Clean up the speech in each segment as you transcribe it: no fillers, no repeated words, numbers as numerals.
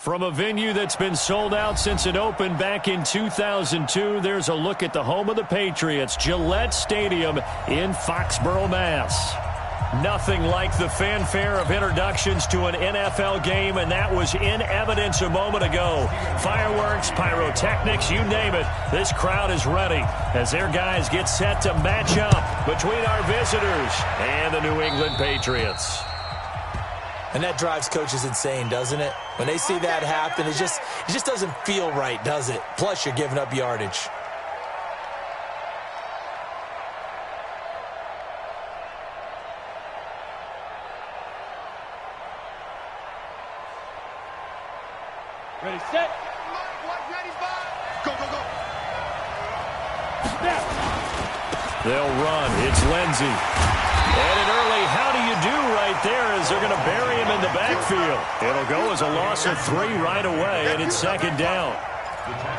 From a venue that's been sold out since it opened back in 2002, there's a look at the home of the Patriots, Gillette Stadium in Foxborough, Mass. Nothing like the fanfare of introductions to an NFL game, and that was in evidence a moment ago. Fireworks, pyrotechnics, you name it. This crowd is ready as their guys get set to match up between our visitors and the New England Patriots. And that drives coaches insane, doesn't it? When they see that happen, it just doesn't feel right, does it? Plus, you're giving up yardage. Ready, set. Go, go, go. Snap. They'll run. It's Lindsey. And an early how do you do right there as they're going to bury him in the backfield. It'll go as a loss of 3 right away, and it's second down.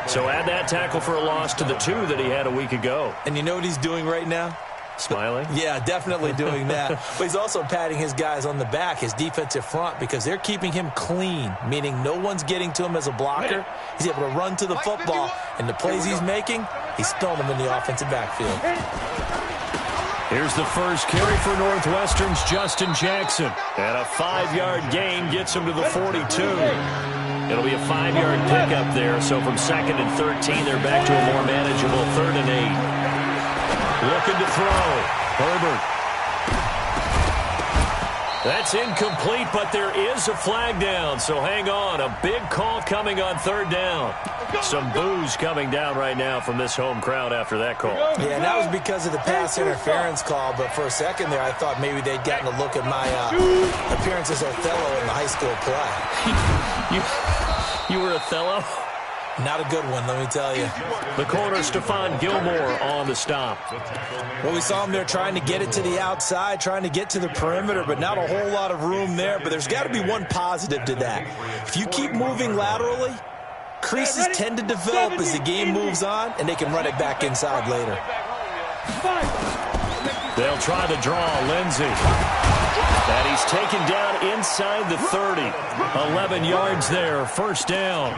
So add that tackle for a loss to the 2 that he had a week ago. And you know what he's doing right now? Smiling? Yeah, definitely doing that. But he's also patting his guys on the back, his defensive front, because they're keeping him clean, meaning no one's getting to him as a blocker. He's able to run to the football, and the plays he's making, he's throwing them in the offensive backfield. Here's the first carry for Northwestern's Justin Jackson. And a 5-yard gain gets him to the 42. It'll be a 5-yard pickup there, so from 2nd and 13, they're back to a more manageable 3rd and 8. Looking to throw. Herbert. That's incomplete, but there is a flag down, so hang on. A big call coming on 3rd down. Some boos coming down right now from this home crowd after that call. Yeah, and that was because of the pass interference call, but for a second there, I thought maybe they'd gotten a look at my appearance as Othello in the high school play. You were Othello? Not a good one, let me tell you. The corner, Stephon Gilmore, on the stop. Well, we saw him there trying to get it to the outside, trying to get to the perimeter, but not a whole lot of room there. But there's got to be one positive to that. If you keep moving laterally, creases tend to develop as the game moves on, and they can run it back inside later. They'll try to draw Lindsey. And he's taken down inside the 30. 11 yards there, first down.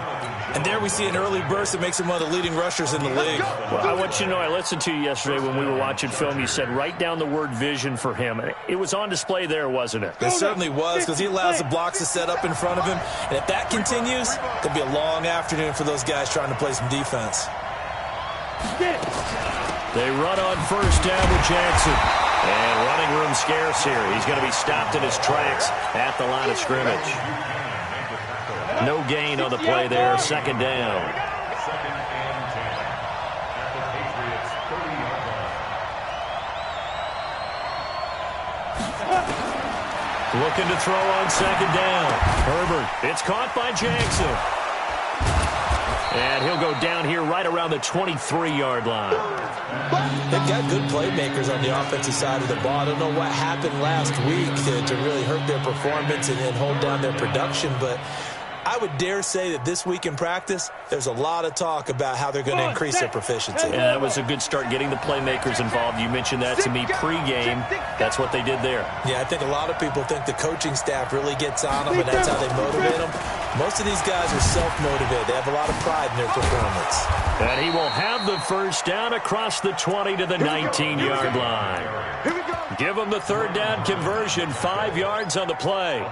And there we see an early burst that makes him one of the leading rushers in the league. Well, I want you to know, I listened to you yesterday when we were watching film. You said write down the word vision for him. It was on display there, wasn't it? It certainly was, because he allows the blocks to set up in front of him. And if that continues, it could be a long afternoon for those guys trying to play some defense. They run on first down with Jackson. And running room scarce here. He's going to be stopped in his tracks at the line of scrimmage. No gain on the play there. Second down. Looking to throw on second down. Herbert. It's caught by Jackson. And he'll go down here right around the 23-yard line. They've got good playmakers on the offensive side of the ball. I don't know what happened last week to really hurt their performance and hold down their production, but I would dare say that this week in practice, there's a lot of talk about how they're going to increase their proficiency. Yeah, that was a good start getting the playmakers involved. You mentioned that to me pregame. That's what they did there. Yeah, I think a lot of people think the coaching staff really gets on them, and that's how they motivate them. Most of these guys are self-motivated. They have a lot of pride in their performance. And he will have the first down across the 20 to the 19-yard line. Give them the 3rd down conversion, 5 yards on the play.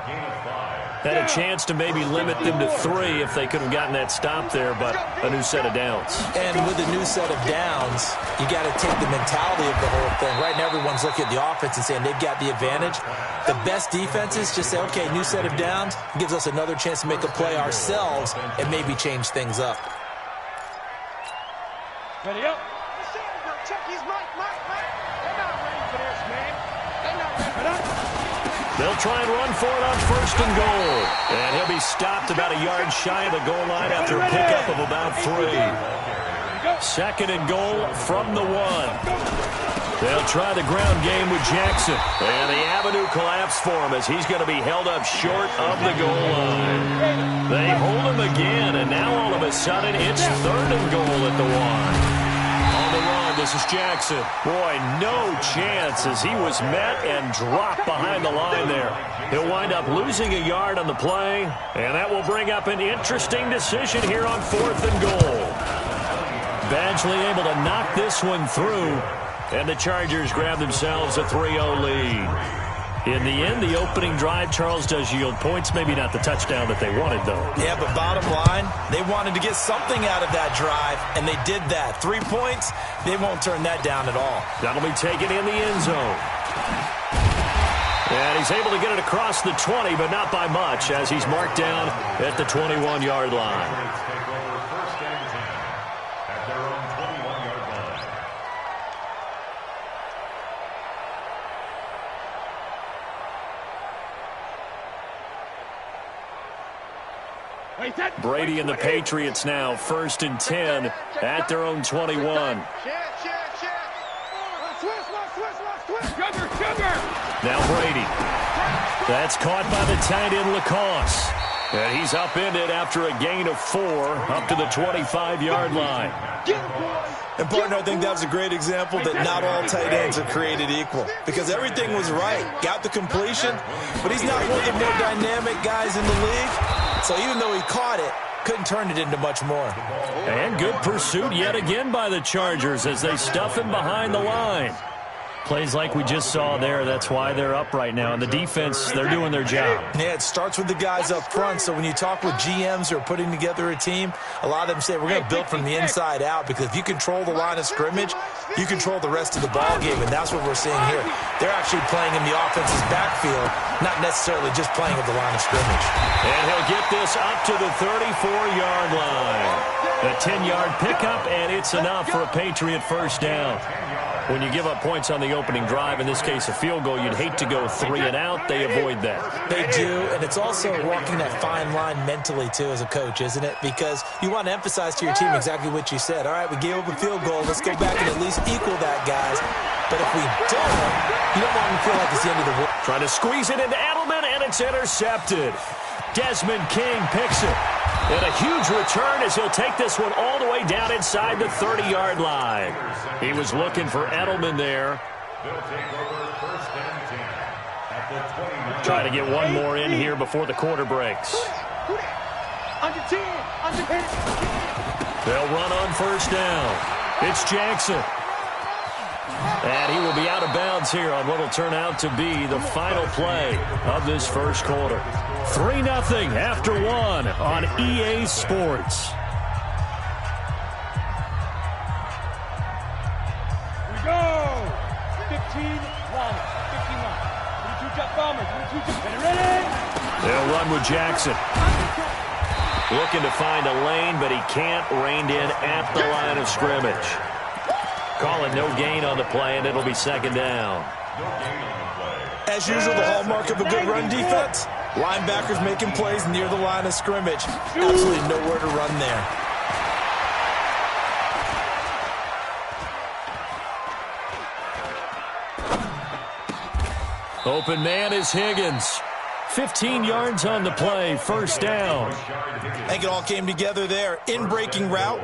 Had a chance to maybe limit them to 3 if they could have gotten that stop there, but a new set of downs. And with a new set of downs, you got to take the mentality of the whole thing. Right now, everyone's looking at the offense and saying they've got the advantage. The best defenses just say, okay, new set of downs, gives us another chance to make a play ourselves and maybe change things up. Ready up. Check his mic. They're not ready for this, man. They're not ready for that. They'll try and run for it on 1st and goal. And he'll be stopped about a yard shy of the goal line after a pickup of about 3. 2nd and goal from the 1. They'll try the ground game with Jackson. And the avenue collapsed for him as he's going to be held up short of the goal line. They hold him again, and now all of a sudden it's 3rd and goal at the 1. On the run, the This is Jackson. Boy, no chance as he was met and dropped behind the line there. He'll wind up losing a yard on the play, and that will bring up an interesting decision here on 4th and goal. Badgley able to knock this one through, and the Chargers grab themselves a 3-0 lead. In the end, the opening drive, Charles, does yield points. Maybe not the touchdown that they wanted, though. Yeah, but bottom line, they wanted to get something out of that drive, and they did that. 3 points, they won't turn that down at all. That'll be taken in the end zone. And he's able to get it across the 20, but not by much, as he's marked down at the 21-yard line. Brady and the Patriots now 1st and 10 at their own 21. Now Brady. That's caught by the tight end Lacoste. And he's upended after a gain of 4 up to the 25-yard line. And, partner, I think that was a great example that not all tight ends are created equal. Because everything was right. Got the completion, but he's not one of the more dynamic guys in the league. So even though he caught it, couldn't turn it into much more. And good pursuit yet again by the Chargers as they stuff him behind the line. Plays like we just saw there, that's why they're up right now. And the defense, they're doing their job. Yeah, it starts with the guys up front. So when you talk with GMs who are putting together a team, a lot of them say we're going to build from the inside out, because if you control the line of scrimmage, you control the rest of the ball game, and that's what we're seeing here. They're actually playing in the offense's backfield, not necessarily just playing at the line of scrimmage. And he'll get this up to the 34-yard line. A 10-yard pickup, and it's enough for a Patriot first down. When you give up points on the opening drive, in this case a field goal, you'd hate to go 3 and out. They avoid that. They do, and it's also walking that fine line mentally, too, as a coach, isn't it? Because you want to emphasize to your team exactly what you said. All right, we gave up a field goal. Let's go back and at least equal that, guys. But if we don't, you don't want to feel like it's the end of the world. Trying to squeeze it into Edelman, and it's intercepted. Desmond King picks it. And a huge return as he'll take this one all the way down inside the 30-yard line. He was looking for Edelman there. Trying to get one more in here before the quarter breaks. They'll run on first down. It's Jackson. And he will be out of bounds here on what will turn out to be the final play of this first quarter. 3-0 after 1 on EA Sports. We go! 15 Bombers. 22 Jet Bombers. 22 Jet. Ready? They'll run with Jackson. Looking to find a lane, but he can't. Reined in at the line of scrimmage. Calling no gain on the play, and it'll be second down. As usual, the hallmark of a good run defense, linebackers making plays near the line of scrimmage. Absolutely nowhere to run there. Open man is Higgins. 15 yards on the play, first down. I think it all came together there. In-breaking route,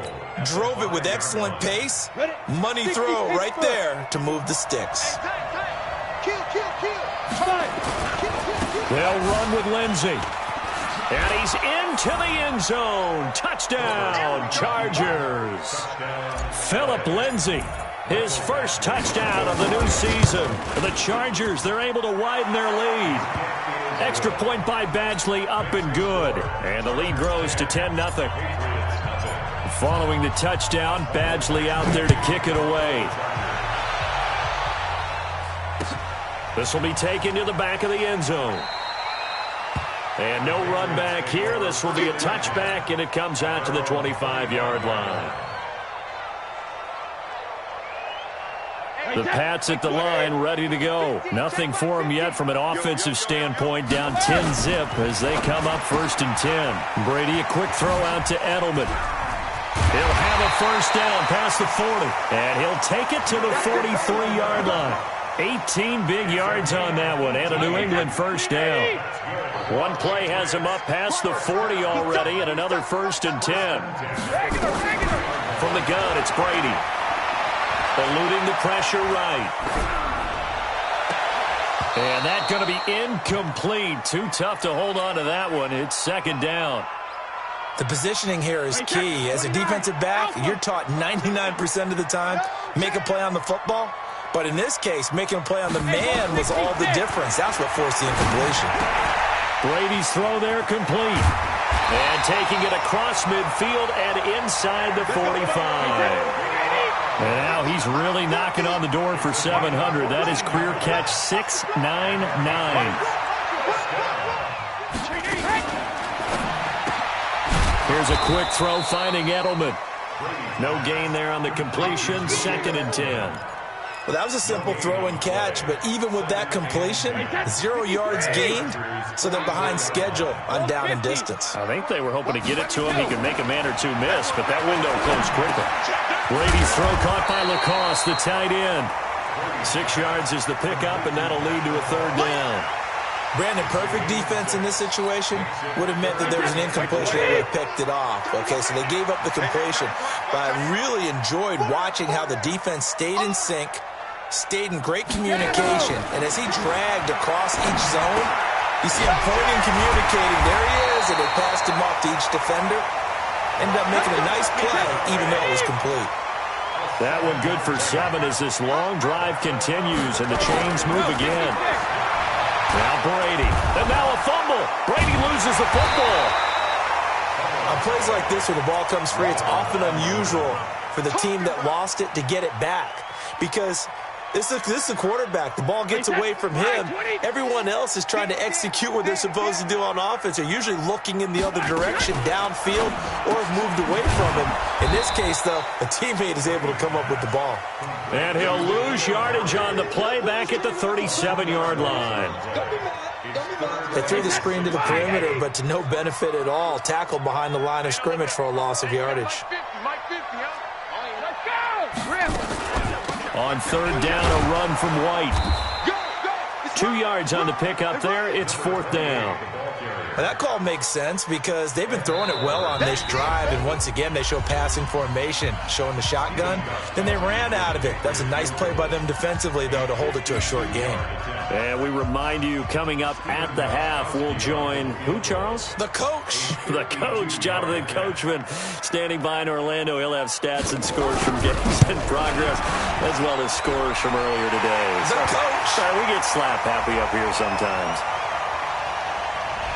drove it with excellent pace. Money throw right there to move the sticks. They'll run with Lindsey. And he's into the end zone. Touchdown, Chargers. Philip Lindsey, his first touchdown of the new season. The Chargers, they're able to widen their lead. Extra point by Badgley, up and good. And the lead grows to 10-0. Following the touchdown, Badgley out there to kick it away. This will be taken to the back of the end zone. And no run back here. This will be a touchback, and it comes out to the 25-yard line. The Pats at the line, ready to go. Nothing for them yet from an offensive standpoint. Down 10-zip as they come up first and 10. Brady, a quick throw out to Edelman. He'll have a first down past the 40. And he'll take it to the 43-yard line. 18 big yards on that one, and a New England first down. One play has him up past the 40 already, and another first and 10. From the gun, it's Brady. Eluding the pressure right. And that's going to be incomplete. Too tough to hold on to that one. It's second down. The positioning here is key. As a defensive back, you're taught 99% of the time, make a play on the football. But in this case, making a play on the man was all the difference. That's what forced the incompletion. Brady's throw there complete. And taking it across midfield and inside the 45. And now he's really knocking on the door for 700. That is career catch 699. Here's a quick throw finding Edelman. No gain there on the completion. 2nd and 10. Well, that was a simple throw and catch, but even with that completion, 0 yards gained, so they're behind schedule on down and distance. I think they were hoping to get it to him. He could make a man or two miss, but that window closed quickly. Brady's throw caught by Lacoste, the tight end. 6 yards is the pickup, and that'll lead to a 3rd down. Brandon, perfect defense in this situation would have meant that there was an incompletion. They would have picked it off. Okay, so they gave up the completion. But I really enjoyed watching how the defense stayed in sync, stayed in great communication. And as he dragged across each zone, you see him pointing, communicating. There he is, and they passed him off to each defender. Ended up making a nice play, even though it was complete. That one good for 7 as this long drive continues, and the chains move again. Now Brady, and now a fumble. Brady loses the football. On plays like this where the ball comes free, it's often unusual for the team that lost it to get it back. Because this is a quarterback. The ball gets away from him. Everyone else is trying to execute what they're supposed to do on offense. They're usually looking in the other direction, downfield, or have moved away from him. In this case, though, a teammate is able to come up with the ball. And he'll lose yardage on the play back at the 37-yard line. They threw the screen to the perimeter, but to no benefit at all. Tackled behind the line of scrimmage for a loss of yardage. On 3rd down, a run from White. 2 yards on the pickup there. It's 4th down. Well, that call makes sense because they've been throwing it well on this drive, and once again they show passing formation, showing the shotgun. Then they ran out of it. That's a nice play by them defensively, though, to hold it to a short game. And we remind you, coming up at the half, we'll join who, Charles? The coach. The coach, Jonathan Coachman, standing by in Orlando. He'll have stats and scores from games in progress, as well as scores from earlier today. The coach. Sorry, we get slap happy up here sometimes.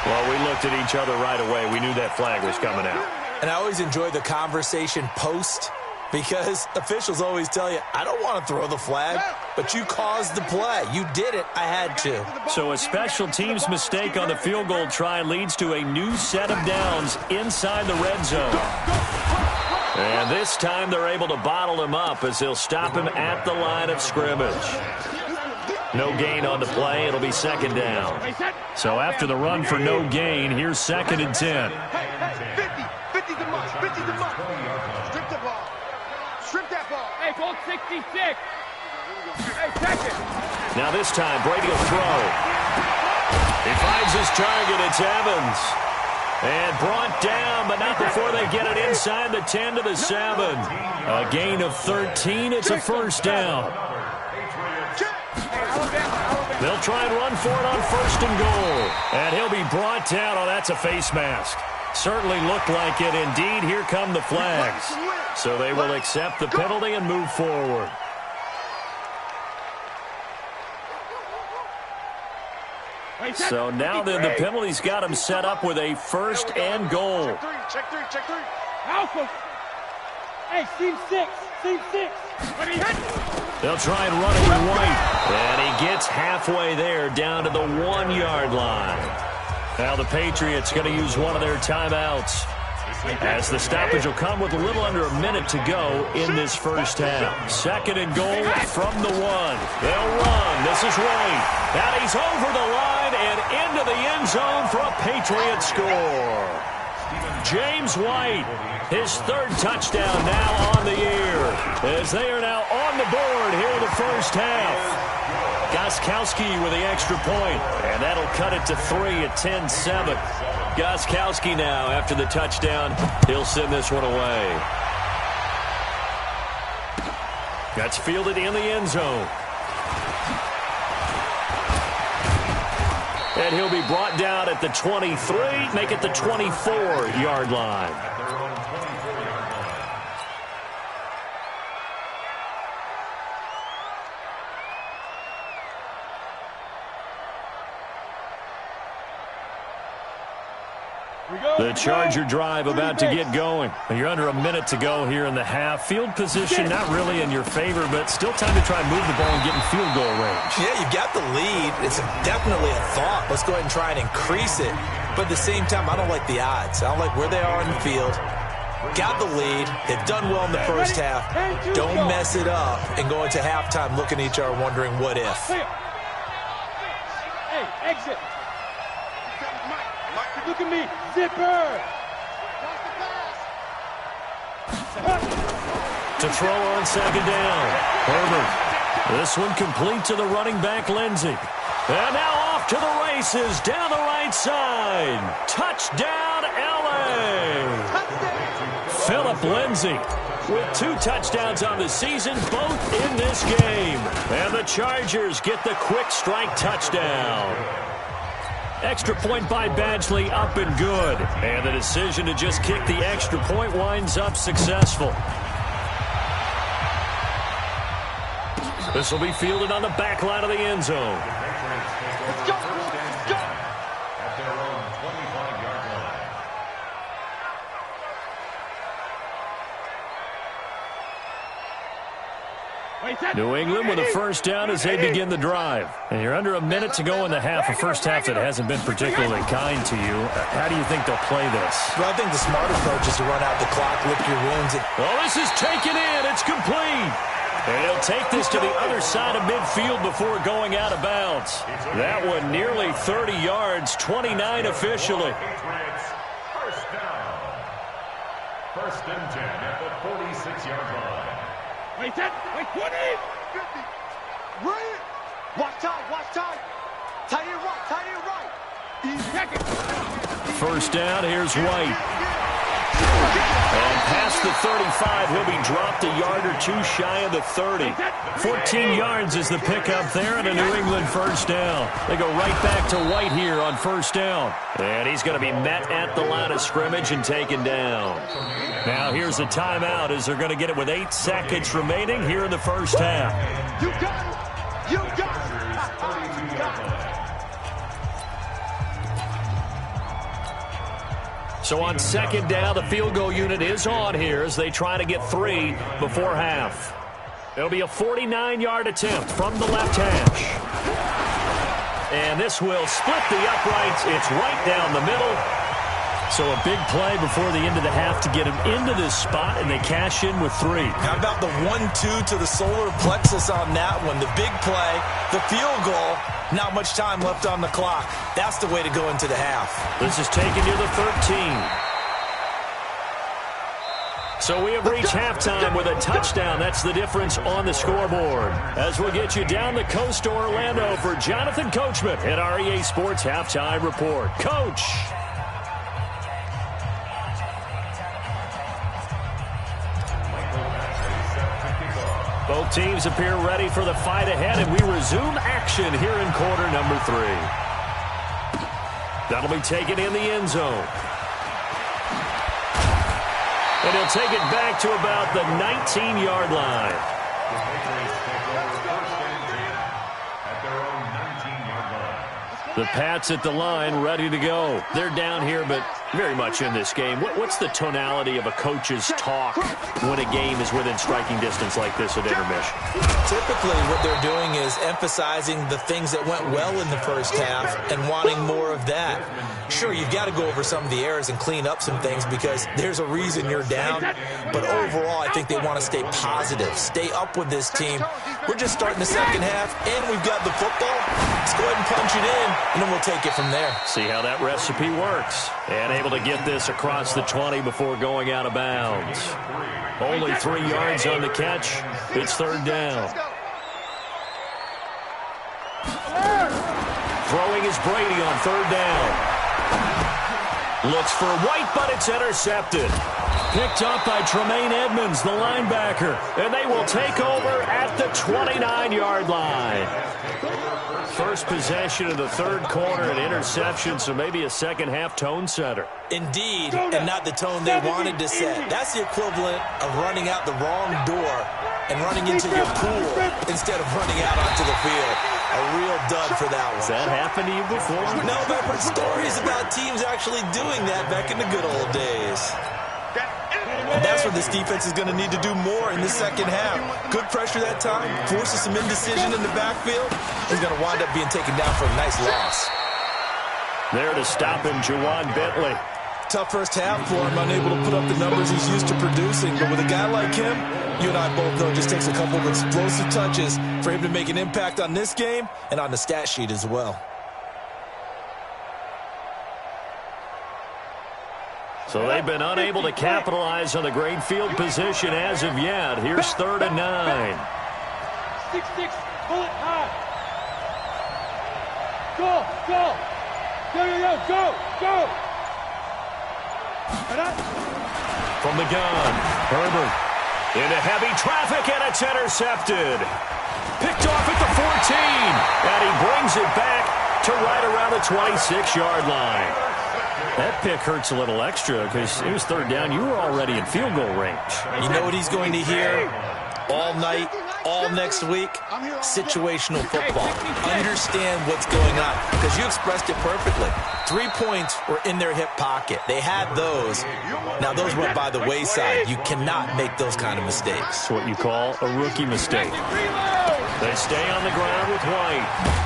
Well, we looked at each other right away. We knew that flag was coming out. And I always enjoy the conversation post, because officials always tell you, I don't want to throw the flag, but you caused the play. You did it. I had to. So a special teams mistake on the field goal try leads to a new set of downs inside the red zone. And this time they're able to bottle him up as they'll stop him at the line of scrimmage. No gain on the play. It'll be 2nd down. So after the run for no gain, here's 2nd and 10. 50's a must. 50's a must. Strip the ball. Strip that ball. Hey, go 66. Hey, second. Now this time, Brady will throw. He finds his target. It's Evans. And brought down, but not before they get it inside the 10 to the 7. A gain of 13. It's a 1st down. They'll try and run for it on 1st and goal. And he'll be brought down. Oh, that's a face mask. Certainly looked like it. Indeed, here come the flags. So they will accept the penalty and move forward. So now then the penalty's got him set up with a 1st and goal. Check three. Alpha. Hey, team 6. Team 6. They'll try and run it with White. And he gets halfway there down to the 1-yard line. Now the Patriots going to use one of their timeouts, as the stoppage will come with a little under a minute to go in this first half. 2nd and goal from the 1. They'll run. This is White. And he's over the line and into the end zone for a Patriot score. James White, his 3rd touchdown now on the year, as they are now on the board here in the first half. Gostkowski with the extra point, and that'll cut it to 3 at 10-7. Gostkowski now, after the touchdown, he'll send this one away. That's fielded in the end zone. And he'll be brought down at the 23, make it the 24-yard line. The Charger drive about to get going. You're under a minute to go here in the half. Field position not really in your favor, but still time to try and move the ball and get in field goal range. Yeah, you've got the lead. It's definitely a thought. Let's go ahead and try and increase it. But at the same time, I don't like the odds. I don't like where they are in the field. Got the lead. They've done well in the first half. Don't mess it up and go into halftime looking at each other wondering what if. Hey, exit. Look at me, zipper! To throw on second down. Herbert. This one complete to the running back, Lindsey. And now off to the races down the right side. Touchdown, L.A. Phillip Lindsey with 2 touchdowns on the season, both in this game. And the Chargers get the quick strike touchdown. Extra point by Badgley, up and good. And the decision to just kick the extra point winds up successful. This will be fielded on the back line of the end zone. Let's go! Let's go! At their own 25-yard line. New England with a first down as they begin the drive. And you're under a minute to go in the half, a first half that hasn't been particularly kind to you. How do you think they'll play this? Well, I think the smart approach is to run out the clock, lick your wounds. Oh, this is taken in. It's complete. And he'll take this to the other side of midfield before going out of bounds. That one nearly 30 yards, 29 officially. First down. First and 10 at the 46-yard line. Wait, 10, wait, 20! 50. Right! Watch time! Tie it right! First down, here's White. And past the 35, he'll be dropped a yard or 2 shy of the 30. 14 yards is the pickup there and a New England first down. They go right back to White here on first down. And he's going to be met at the line of scrimmage and taken down. Now here's a timeout as they're going to get it with 8 seconds remaining here in the first half. You got it! You got it! So on second down, the field goal unit is on here as they try to get 3 before half. It'll be a 49-yard attempt from the left hash. And this will split the uprights. It's right down the middle. So a big play before the end of the half to get him into this spot, and they cash in with 3. How about the 1-2 to the solar plexus on that one? The big play, the field goal, not much time left on the clock. That's the way to go into the half. This is taken to the 13. So we have reached halftime with a touchdown. That's the difference on the scoreboard. As we'll get you down the coast to Orlando for Jonathan Coachman at our EA Sports Halftime Report. Coach. Both teams appear ready for the fight ahead, and we resume action here in quarter number 3. That'll be taken in the end zone. And he'll take it back to about the 19-yard line. The Pats at the line, ready to go. They're down here, but very much in this game. What's the tonality of a coach's talk when a game is within striking distance like this at intermission? Typically, what they're doing is emphasizing the things that went well in the first half and wanting more of that. Sure, you've got to go over some of the errors and clean up some things because there's a reason you're down. But overall, I think they want to stay positive, stay up with this team. We're just starting the second half, and we've got the football. Let's go ahead and punch it in, and then we'll take it from there. See how that recipe works. And able to get this across the 20 before going out of bounds. Only 3 yards on the catch. It's third down. Throwing is Brady on third down. Looks for White, but it's intercepted. Picked up by Tremaine Edmonds, the linebacker. And they will take over at the 29-yard line. First possession of the third quarter, an interception, so maybe a second-half tone setter. Indeed, and not the tone they wanted to set. That's the equivalent of running out the wrong door and running into your pool instead of running out onto the field. A real dud for that one. Has that happened to you before? No, but I've heard stories about teams actually doing that back in the good old days. And that's what this defense is going to need to do more in the second half. Good pressure that time, forces some indecision in the backfield. He's going to wind up being taken down for a nice loss. There to stop him, Juwan Bentley. Tough first half for him, unable to put up the numbers he's used to producing. But with a guy like him, you and I both know it just takes a couple of explosive touches for him to make an impact on this game and on the stat sheet as well. So they've been unable to capitalize on the great field position as of yet. Here's 3rd and 9. 6-6, pull it high. Go. From the gun, Herbert into heavy traffic, and it's intercepted. Picked off at the 14, and he brings it back to right around the 26-yard line. That pick hurts a little extra because it was 3rd down. You were already in field goal range. You know what he's going to hear all night, all next week? Situational football. Understand what's going on because you expressed it perfectly. 3 points were in their hip pocket. They had those. Now, those went by the wayside. You cannot make those kind of mistakes. It's what you call a rookie mistake. They stay on the ground with White.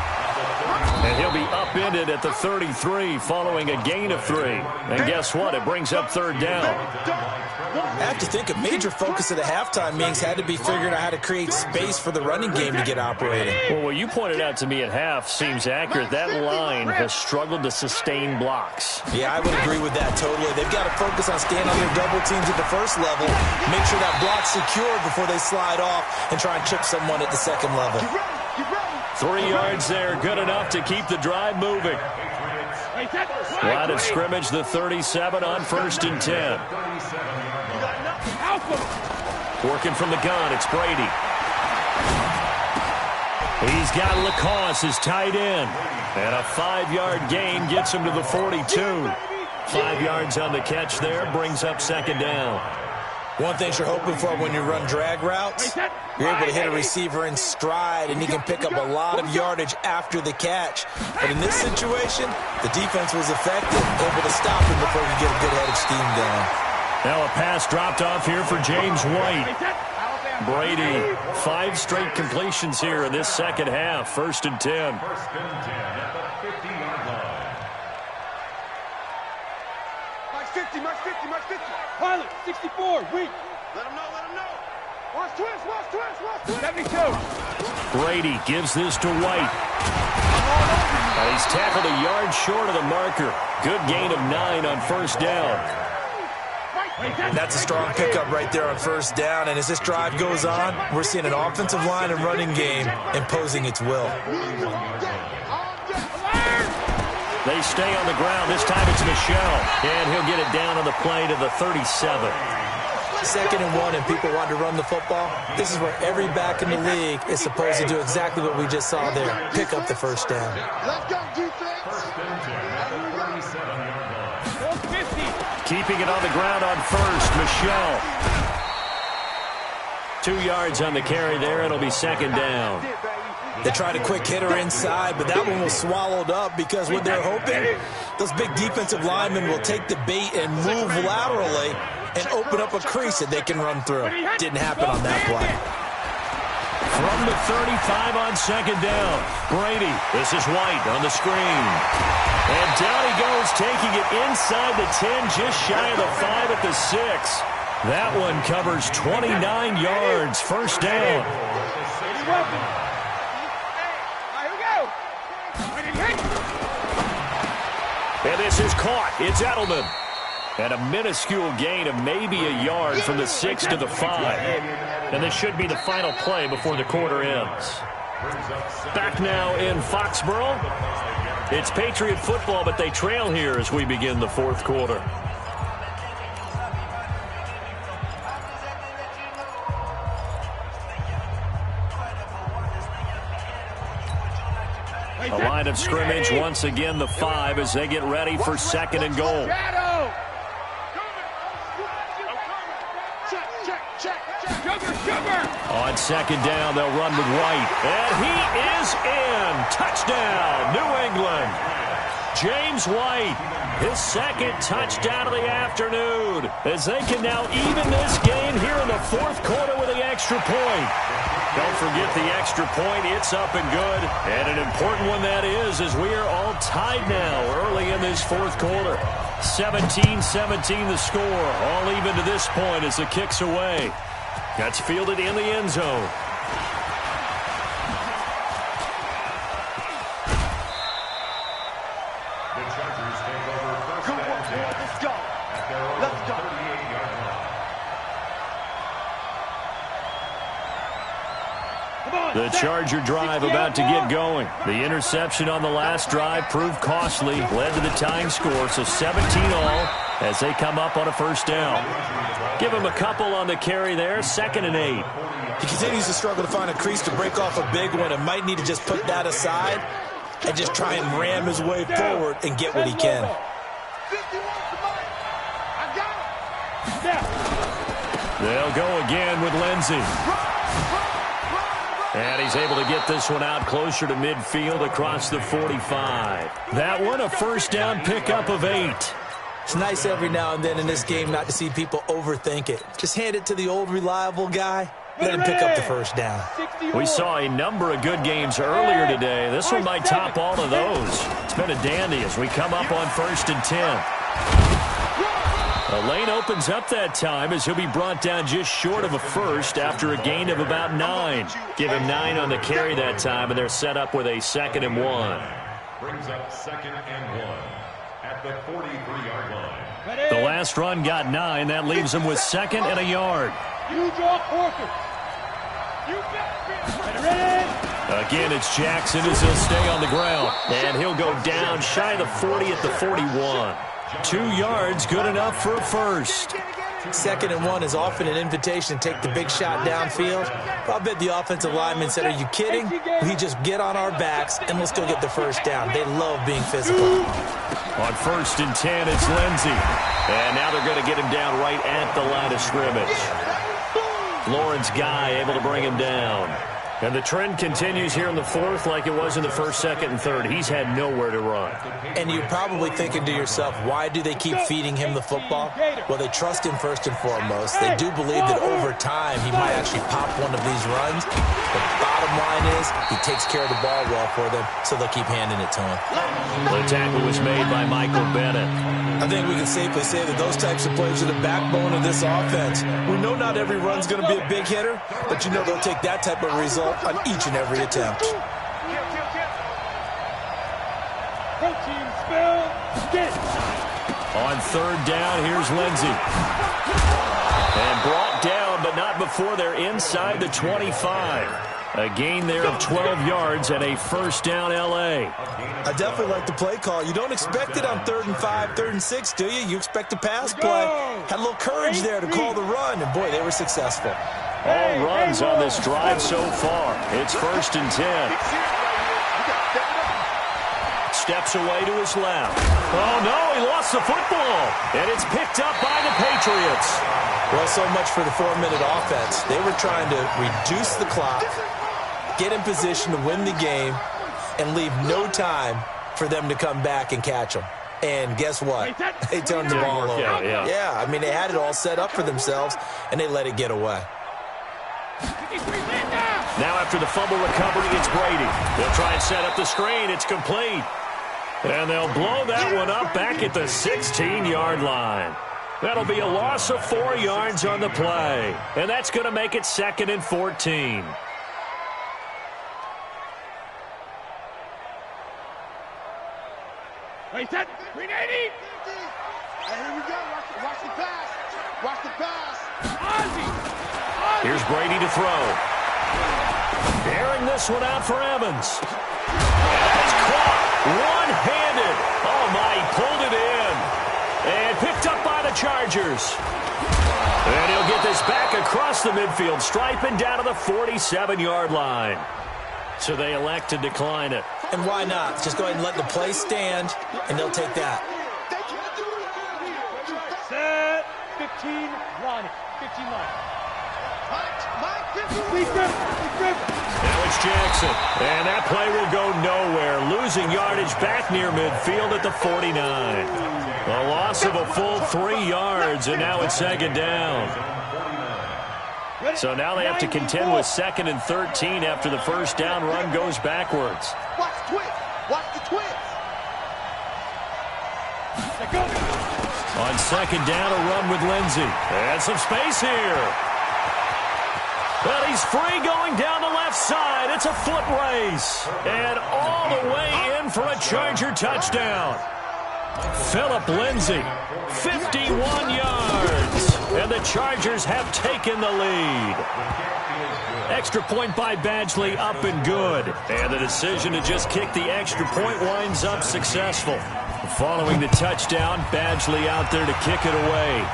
And he'll be upended at the 33 following a gain of 3. And guess what? It brings up 3rd down. I have to think a major focus of the halftime meetings had to be figuring out how to create space for the running game to get operating. Well, what you pointed out to me at half seems accurate. That line has struggled to sustain blocks. Yeah, I would agree with that totally. They've got to focus on staying on their double teams at the first level, make sure that block's secured before they slide off and try and chip someone at the second level. 3 yards there, good enough to keep the drive moving. Line of scrimmage, the 37 on 1st and 10. Working from the gun, it's Brady. He's got Lacoste as tight end. And a 5-yard gain gets him to the 42. 5 yards on the catch there, brings up 2nd down. One thing you're hoping for when you run drag routes, you're able to hit a receiver in stride, and he can pick up a lot of yardage after the catch. But in this situation, the defense was effective, able to stop him before he get a good head of steam going. Now a pass dropped off here for James White. Brady, 5 straight completions here in this second half. 1st and 10. 1st and 10 at the 50-yard line. March 50. Pilot, 64, weak. Let him know. Watch twist. 72. Brady gives this to White. And he's tackled a yard short of the marker. Good gain of 9 on 1st down. That's a strong pickup right there on 1st down. And as this drive goes on, we're seeing an offensive line and running game imposing its will. They stay on the ground. This time it's Michelle. And he'll get it down on the play to the 37. 2nd and 1, and people want to run the football. This is where every back in the league is supposed to do exactly what we just saw there. Pick up the 1st down. Let's go, defense. 1st and 10 at the 37-yard line. Keeping it on the ground on 1st, Michelle. 2 yards on the carry there. It'll be 2nd down. They tried a quick hitter inside, but that one was swallowed up because what they're hoping, those big defensive linemen will take the bait and move laterally and open up a crease that they can run through. Didn't happen on that play. From the 35 on 2nd down, Brady. This is White on the screen. And down he goes, taking it inside the 10, just shy of the 5 at the 6. That one covers 29 yards. 1st down. And this is caught. It's Edelman. And a minuscule gain of maybe a yard from the 6 to the 5. And this should be the final play before the quarter ends. Back now in Foxborough. It's Patriot football, but they trail here as we begin the 4th quarter. The line of scrimmage, once again, the 5 as they get ready for 2nd and goal. On 2nd down, they'll run with White. And he is in. Touchdown, New England. James White, his 2nd touchdown of the afternoon, as they can now even this game here in the 4th quarter with the extra point. Don't forget the extra point. It's up and good. And an important one that is, as we are all tied now early in this 4th quarter. 17-17 the score. All even to this point as the kick's away. That's fielded in the end zone. The Chargers take over first Good work, boy. Let's go. at their own Let's go. 38-yard line. The Charger drive about to get going. The interception on the last drive proved costly, led to the tying score, so 17-all as they come up on a 1st down. Give him a couple on the carry there, 2nd and 8. He continues to struggle to find a crease to break off a big one and might need to just put that aside and just try and ram his way forward and get what he can. They'll go again with Lindsey. And he's able to get this one out closer to midfield across the 45. That one, a 1st down pickup of 8. It's nice every now and then in this game not to see people overthink it. Just hand it to the old reliable guy. Let him pick up the 1st down. We saw a number of good games earlier today. This one might top all of those. It's been a dandy as we come up on 1st and 10. The lane opens up that time as he'll be brought down just short of a 1st after a gain of about 9. Give him 9 on the carry that time, and they're set up with a 2nd and 1. Brings up 2nd and 1 at the 43-yard line. The last run got 9. That leaves him with 2nd and a yard. You draw Porter. Again, it's Jackson as he'll stay on the ground. And he'll go down shy of the 40 at the 41. 2 yards, good enough for a 1st. 2nd and 1 is often an invitation to take the big shot downfield. But I bet the offensive lineman said, are you kidding? We just get on our backs and let's go get the 1st down. They love being physical. On 1st and 10, it's Lindsey. And now they're going to get him down right at the line of scrimmage. Lawrence Guy able to bring him down. And the trend continues here in the 4th like it was in the 1st, 2nd, and 3rd. He's had nowhere to run. And you're probably thinking to yourself, why do they keep feeding him the football? Well, they trust him first and foremost. They do believe that over time he might actually pop one of these runs. The bottom line is he takes care of the ball well for them, so they'll keep handing it to him. The tackle was made by Michael Bennett. I think we can safely say that those types of plays are the backbone of this offense. We know not every run's going to be a big hitter, but you know they'll take that type of result on each and every attempt. On 3rd down, here's Lindsey. And brought down, but not before they're inside the 25. A gain there of 12 yards and a 1st down L.A. I definitely like the play call. You don't expect it on 3rd and 5, 3rd and 6, do you? You expect a pass play. Had a little courage there to call the run, and boy, they were successful. All runs on this drive so far. It's 1st and 10. Steps away to his left. Oh, no, he lost the football. And it's picked up by the Patriots. Well, so much for the 4-minute offense. They were trying to reduce the clock, get in position to win the game, and leave no time for them to come back and catch them. And guess what? They turned the ball over. Yeah, I mean, they had it all set up for themselves, and they let it get away. Now after the fumble recovery, it's Brady. They'll try and set up the screen. It's complete. And they'll blow that one up back at the 16-yard line. That'll be a loss of 4 yards on the play. And that's going to make it 2nd and 14. Wait, set. 380. Hey, here we go. Watch the pass. Watch the pass. Ozzy. Here's Brady to throw. Airing this one out for Evans. That's caught. One-handed. Oh, my, he pulled it in. And picked up by the Chargers. And he'll get this back across the midfield stripe and down to the 47-yard line. So they elect to decline it. And why not? Just go ahead and let the play stand, and they'll take that. Set. 15, run. 15, run. Now it's Jackson. And that play will go nowhere. Losing yardage back near midfield at the 49. A loss of a full 3 yards, and now it's second down. So now they have to contend with 2nd and 13 after the first down run goes backwards. Watch the twist. Watch the twist. On second down, a run with Lindsey. And some space here. But he's free going down the left side. It's a foot race. And all the way in for a Charger touchdown. Philip Lindsey, 51 yards. And the Chargers have taken the lead. Extra point by Badgley, up and good. And the decision to just kick the extra point winds up successful. Following the touchdown, Badgley out there to kick it away.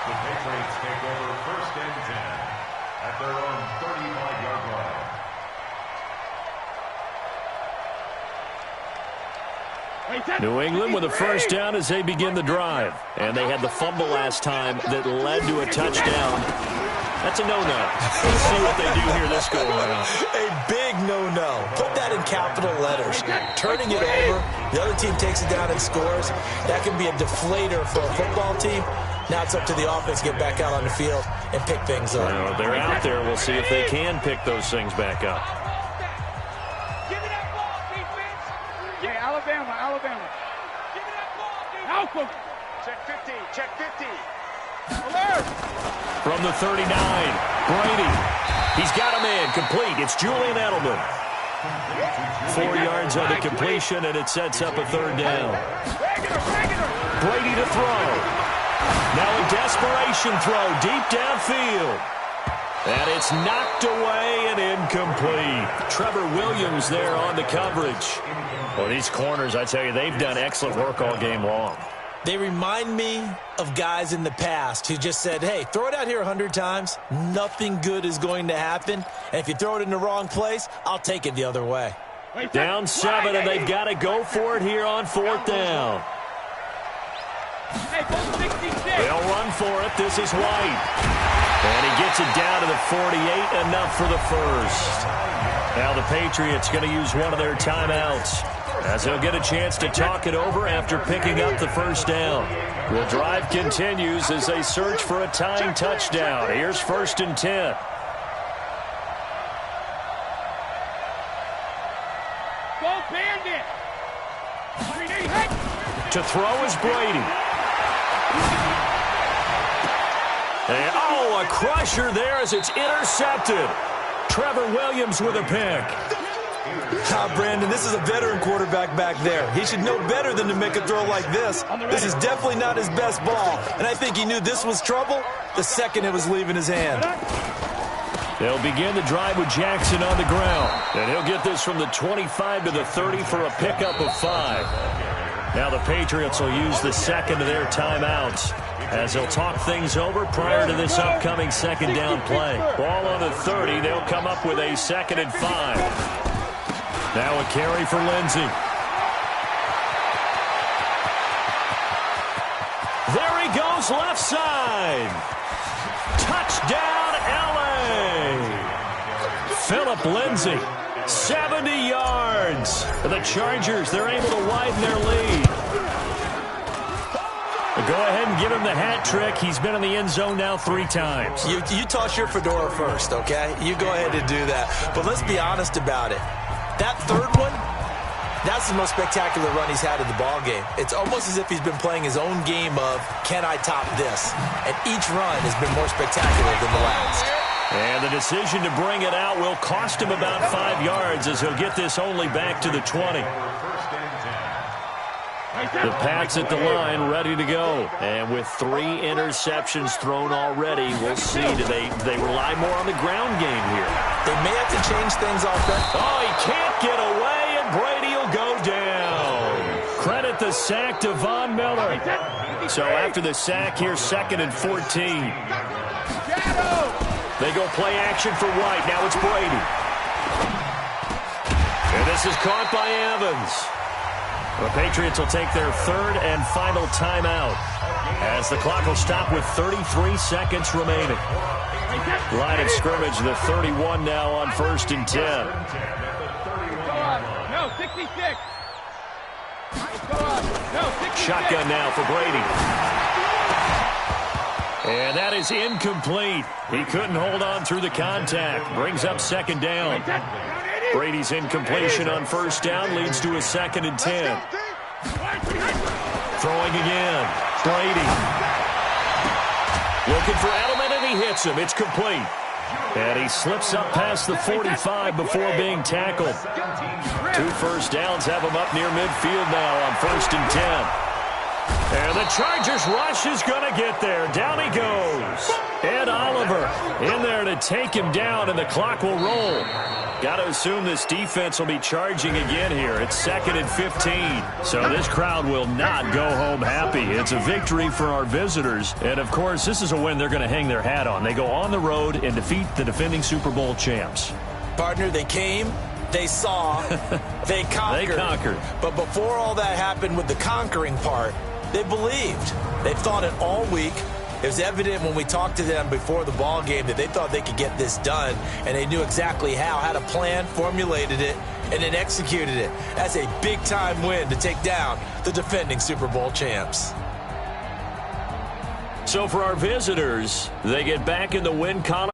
The Patriots take over 1st and 10 at their own 35-yard line. New England with a first down as they begin the drive. And they had the fumble last time that led to a touchdown. That's a no-no. Let's see what they do here this go around. A big no-no. Put that in capital letters. Turning it over, the other team takes it down and scores. That can be a deflator for a football team. Now it's up to the offense to get back out on the field and pick things up. Well, they're out there. We'll see if they can pick those things back up. Give me that ball, defense. Yeah, Alabama. Give me that ball, defense. Malcolm. Check 50. Check 50. Alert. From the 39, Brady. He's got him in. Complete. It's Julian Edelman. 4 yards on the completion, and it sets up a third down. Brady to throw. Now a desperation throw deep downfield. And it's knocked away and incomplete. Trevor Williams there on the coverage. Well, these corners, I tell you, they've done excellent work all game long. They remind me of guys in the past who just said, hey, throw it out here 100 times. Nothing good is going to happen. And if you throw it in the wrong place, I'll take it the other way. Down 7, and they've got to go for it here on 4th down. They'll run for it. This is White. And he gets it down to the 48, enough for the first. Now the Patriots going to use one of their timeouts, as they'll get a chance to talk it over after picking up the first down. The drive continues as they search for a tying touchdown. Here's 1st and 10. Go Bandit. To throw is Brady. And, a crusher there as it's intercepted. Trevor Williams with a pick. Brandon, this is a veteran quarterback back there. He should know better than to make a throw like this. This is definitely not his best ball, and I think he knew this was trouble the second it was leaving his hand. They'll begin the drive with Jackson on the ground, and he'll get this from the 25 to the 30 for a pickup of 5. Now the Patriots will use the second of their timeouts as they'll talk things over prior to this upcoming second down play. Ball on the 30. They'll come up with a 2nd and 5. Now a carry for Lindsey. There he goes, left side. Touchdown, L.A. Philip Lindsey, 70 yards. The Chargers, they're able to widen their lead. Go ahead and give him the hat trick. He's been in the end zone now 3 times. You toss your fedora first, okay? You go ahead and do that. But let's be honest about it. That third one, that's the most spectacular run he's had in the ballgame. It's almost as if he's been playing his own game of, can I top this? And each run has been more spectacular than the last. And the decision to bring it out will cost him about 5 yards as he'll get this only back to the 20. The Pats at the line, ready to go. And with 3 interceptions thrown already, we'll see. Do they rely more on the ground game here? They may have to change things offensively. Oh, he can't get away, and Brady will go down. Credit the sack to Von Miller. So after the sack here, 2nd and 14. They go play action for White. Now it's Brady. And this is caught by Evans. The Patriots will take their third and final timeout as the clock will stop with 33 seconds remaining. Line of scrimmage, the 31 now on 1st and 10. No, 66. No, 66. Shotgun now for Brady. And that is incomplete. He couldn't hold on through the contact. Brings up 2nd down. Brady's incompletion on 1st down leads to a 2nd and 10. Throwing again. Brady. Looking for Edelman, and he hits him. It's complete. And he slips up past the 45 before being tackled. 2 first downs have him up near midfield now on 1st and 10. And the Chargers rush is going to get there. Down he goes. Ed Oliver in there to take him down, and the clock will roll. Got to assume this defense will be charging again here. It's 2nd and 15. So this crowd will not go home happy. It's a victory for our visitors. And, of course, this is a win they're going to hang their hat on. They go on the road and defeat the defending Super Bowl champs. Partner, they came, they saw, they conquered. They conquered. But before all that happened with the conquering part, they believed. They thought it all week. It was evident when we talked to them before the ball game that they thought they could get this done, and they knew exactly how, had a plan, formulated it, and then executed it. That's a big-time win to take down the defending Super Bowl champs. So for our visitors, they get back in the win column.